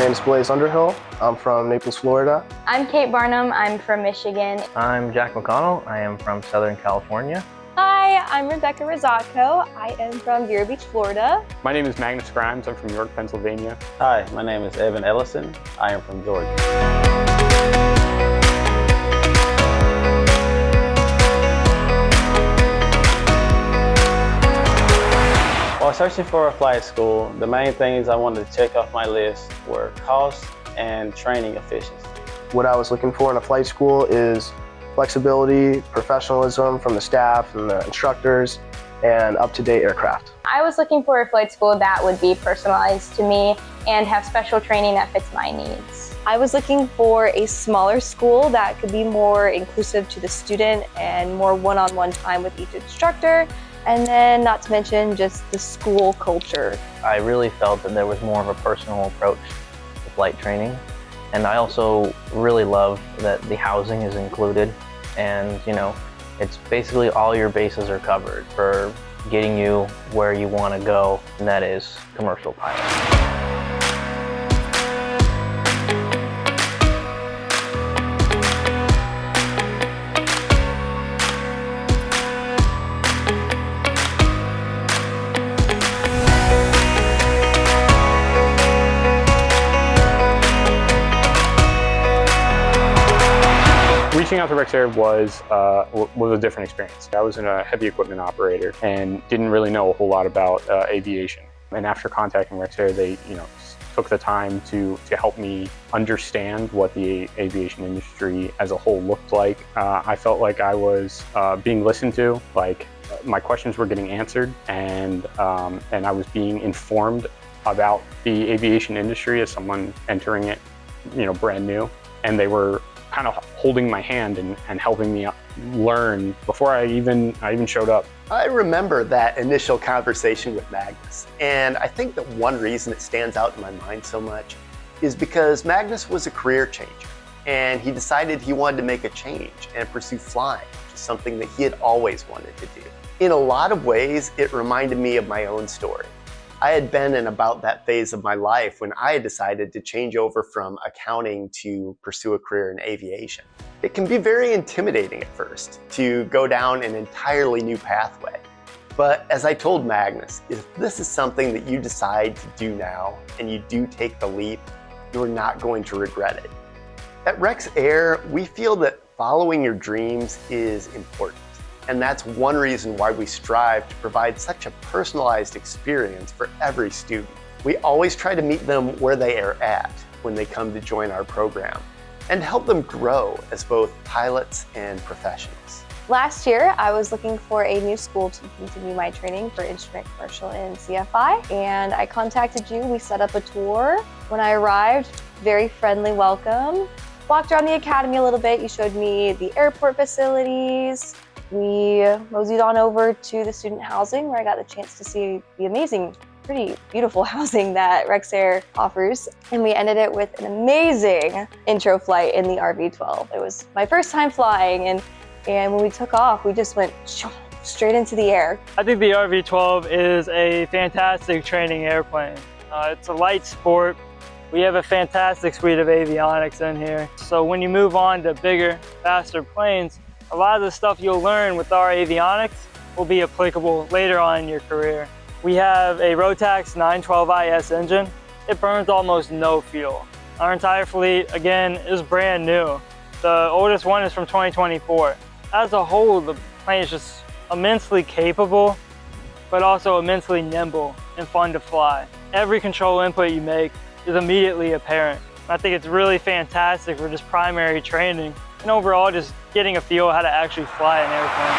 name's Blaze Underhill. I'm from Naples, Florida. I'm Kate Barnum. I'm from Michigan. I'm Jack McConnell. I am from Southern California. Hi, I'm Rebecca Rosacco. I am from Vero Beach, Florida. My name is Magnus Grimes. I'm from York, Pennsylvania. Hi, my name is Evan Ellison. I am from Georgia. While searching for a flight school, the main things I wanted to check off my list were cost and training efficiency. What I was looking for in a flight school is flexibility, professionalism from the staff and the instructors, and up-to-date aircraft. I was looking for a flight school that would be personalized to me and have special training that fits my needs. I was looking for a smaller school that could be more inclusive to the student and more one-on-one time with each instructor. And then not to mention just the school culture. I really felt that there was more of a personal approach to flight training. And I also really love that the housing is included. And it's basically all your bases are covered for getting you where you want to go, and that is commercial pilot. Reaching out to Rexair was a different experience. I was a heavy equipment operator and didn't really know a whole lot about aviation. And after contacting Rexair, they took the time to help me understand what the aviation industry as a whole looked like. I felt like I was being listened to, like my questions were getting answered, and I was being informed about the aviation industry as someone entering it, brand new. And they were kind of holding my hand and helping me learn before I even showed up. I remember that initial conversation with Magnus, and I think that one reason it stands out in my mind so much is because Magnus was a career changer, and he decided he wanted to make a change and pursue flying, which is something that he had always wanted to do. In a lot of ways, it reminded me of my own story. I had been in about that phase of my life when I had decided to change over from accounting to pursue a career in aviation. It can be very intimidating at first to go down an entirely new pathway. But as I told Magnus, if this is something that you decide to do now and you do take the leap, you're not going to regret it. At Rexair, we feel that following your dreams is important. And that's one reason why we strive to provide such a personalized experience for every student. We always try to meet them where they are at when they come to join our program and help them grow as both pilots and professionals. Last year, I was looking for a new school to continue my training for instrument commercial and CFI, and I contacted you. We set up a tour. When I arrived, very friendly welcome. Walked around the academy a little bit. You showed me the airport facilities. We moseyed on over to the student housing where I got the chance to see the amazing, pretty beautiful housing that Rexair offers. And we ended it with an amazing intro flight in the RV-12. It was my first time flying, and when we took off, we just went straight into the air. I think the RV-12 is a fantastic training airplane. It's a light sport. We have a fantastic suite of avionics in here. So when you move on to bigger, faster planes, a lot of the stuff you'll learn with our avionics will be applicable later on in your career. We have a Rotax 912IS engine. It burns almost no fuel. Our entire fleet, again, is brand new. The oldest one is from 2024. As a whole, the plane is just immensely capable, but also immensely nimble and fun to fly. Every control input you make is immediately apparent. I think it's really fantastic for just primary training and overall just getting a feel of how to actually fly an airplane.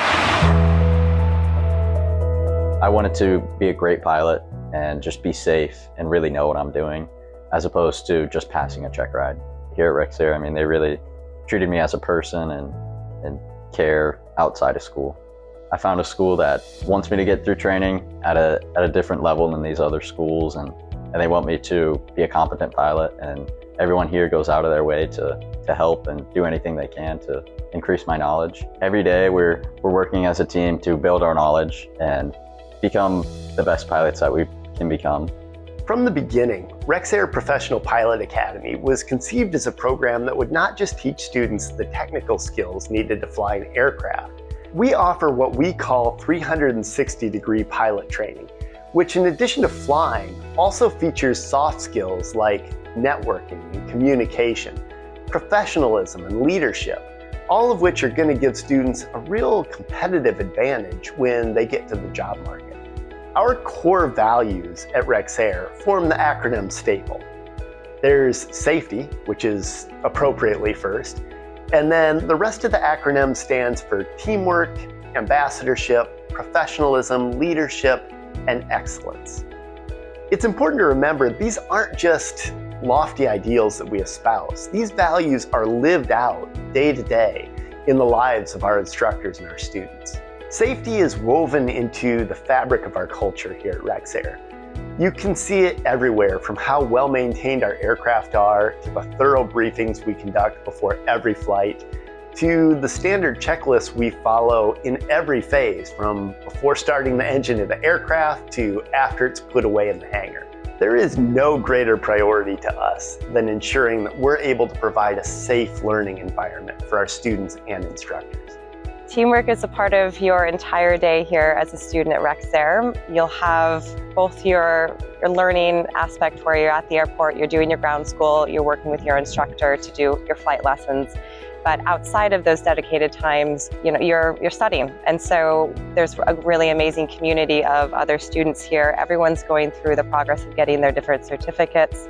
I wanted to be a great pilot and just be safe and really know what I'm doing, as opposed to just passing a check ride. Here at Rexair, they really treated me as a person and care outside of school. I found a school that wants me to get through training at a different level than these other schools, and they want me to be a competent pilot, and everyone here goes out of their way to help and do anything they can to increase my knowledge. Every day we're working as a team to build our knowledge and become the best pilots that we can become. From the beginning, Rexair Professional Pilot Academy was conceived as a program that would not just teach students the technical skills needed to fly an aircraft. We offer what we call 360-degree pilot training, which in addition to flying, also features soft skills like networking and communication, professionalism and leadership, all of which are going to give students a real competitive advantage when they get to the job market. Our core values at Rexair form the acronym STAPLE. There's safety, which is appropriately first, and then the rest of the acronym stands for teamwork, ambassadorship, professionalism, leadership, and excellence. It's important to remember these aren't just lofty ideals that we espouse. These values are lived out day to day in the lives of our instructors and our students. Safety is woven into the fabric of our culture here at Rexair. You can see it everywhere, from how well maintained our aircraft are, to the thorough briefings we conduct before every flight, to the standard checklists we follow in every phase, from before starting the engine of the aircraft to after it's put away in the hangar. There is no greater priority to us than ensuring that we're able to provide a safe learning environment for our students and instructors. Teamwork is a part of your entire day here as a student at Rexair. You'll have both your learning aspect where you're at the airport, you're doing your ground school, you're working with your instructor to do your flight lessons. But outside of those dedicated times, you're studying. And so there's a really amazing community of other students here. Everyone's going through the progress of getting their different certificates.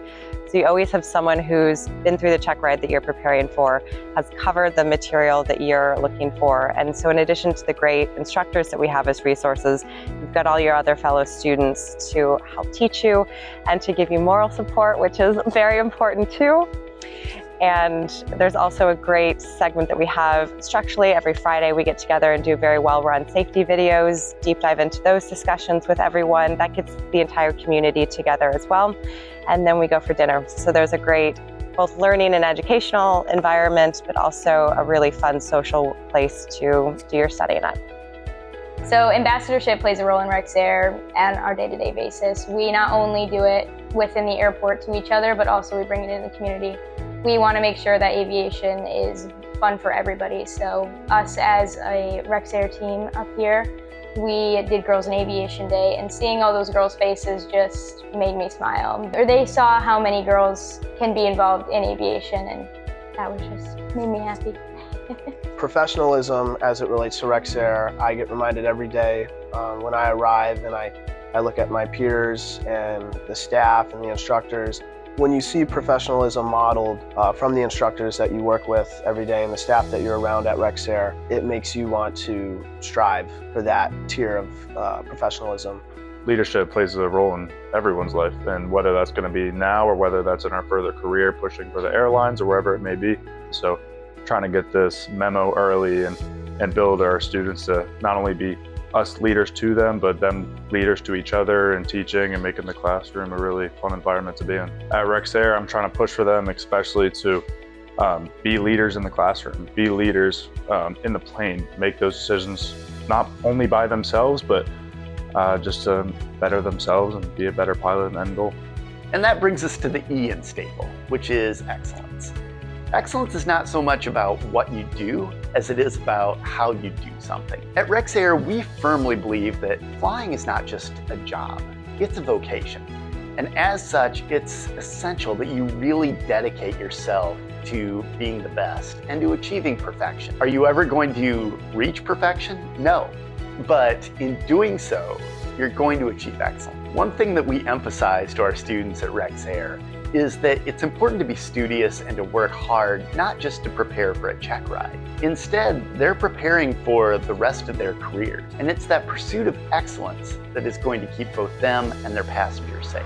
So you always have someone who's been through the check ride that you're preparing for, has covered the material that you're looking for. And so in addition to the great instructors that we have as resources, you've got all your other fellow students to help teach you and to give you moral support, which is very important too. And there's also a great segment that we have structurally. Every Friday we get together and do very well-run safety videos, deep dive into those discussions with everyone. That gets the entire community together as well. And then we go for dinner. So there's a great both learning and educational environment, but also a really fun social place to do your studying at. So ambassadorship plays a role in Rexair on our day-to-day basis. We not only do it within the airport to each other, but also we bring it in the community. We want to make sure that aviation is fun for everybody. So us as a Rexair team up here, we did Girls in Aviation Day, and seeing all those girls' faces just made me smile. Or they saw how many girls can be involved in aviation, and that was just made me happy. Professionalism as it relates to Rexair, I get reminded every day when I arrive and I look at my peers and the staff and the instructors. When you see professionalism modeled from the instructors that you work with every day and the staff that you're around at Rexair, it makes you want to strive for that tier of professionalism. Leadership plays a role in everyone's life, and whether that's going to be now or whether that's in our further career pushing for the airlines or wherever it may be. So trying to get this memo early and build our students to not only be us leaders to them, but them leaders to each other and teaching and making the classroom a really fun environment to be in. At Rexair, I'm trying to push for them, especially to be leaders in the classroom, be leaders in the plane, make those decisions not only by themselves, but just to better themselves and be a better pilot and end goal. And that brings us to the E in STAPLE, which is excellence. Excellence is not so much about what you do as it is about how you do something. At Rexair, we firmly believe that flying is not just a job, it's a vocation. And as such, it's essential that you really dedicate yourself to being the best and to achieving perfection. Are you ever going to reach perfection? No. But in doing so, you're going to achieve excellence. One thing that we emphasize to our students at Rexair is that it's important to be studious and to work hard, not just to prepare for a check ride. Instead, they're preparing for the rest of their careers. And it's that pursuit of excellence that is going to keep both them and their passengers safe.